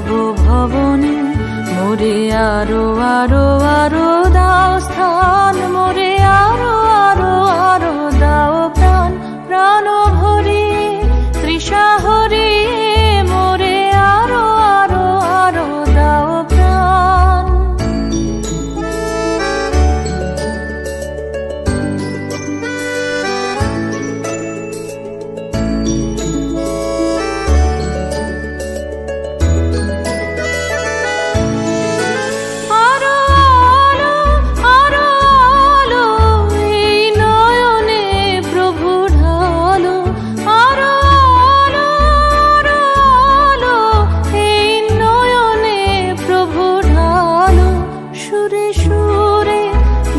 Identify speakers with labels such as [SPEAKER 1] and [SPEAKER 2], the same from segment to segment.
[SPEAKER 1] ভব ভবনে মোরে আরো আরো আরো দাও স্থান, মোরে আরো আরো আরো দাও প্রাণ। প্রাণ ভরিয়ে তৃষা হরিয়ে মোরে আরো আরো আরো দাও প্রাণ।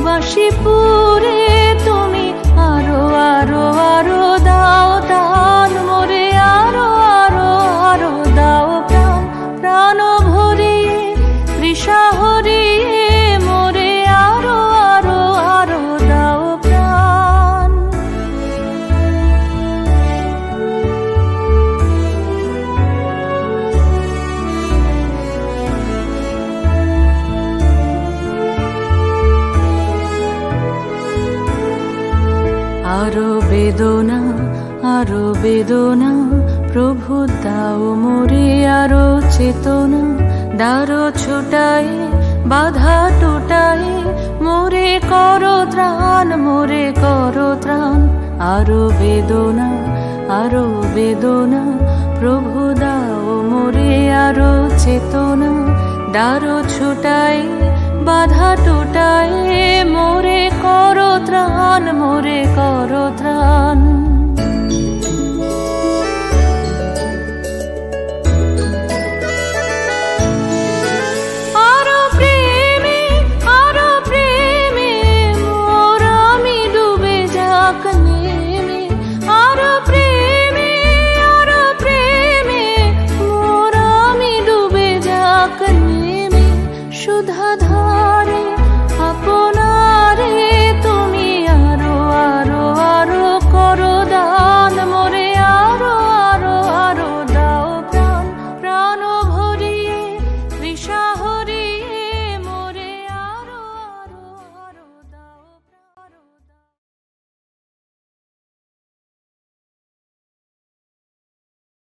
[SPEAKER 1] বাঁশিপুরে তুমি আরো আরো আরো দাও দান, মোরে আরো আরো আরো দাও প্রাণ। প্রাণ ভরিয়ে তৃষা হরিয়ে মোরে আরো আরো আরো দাও প্রাণ। আরো বেদনা আরো বেদনা প্রভু দাও মোরে আরো চেতনা। দ্বারো ছুটাই বাধা টুটাই মোরে করো ত্রাণ, মোরে করো ত্রাণ। আরো বেদনা প্রভু দাও মোরে আরো চেতনা। দ্বারো ছুটাই বাধা টুটাই মোরে করো ত্রাণ, মোরে করো ত্রাণ।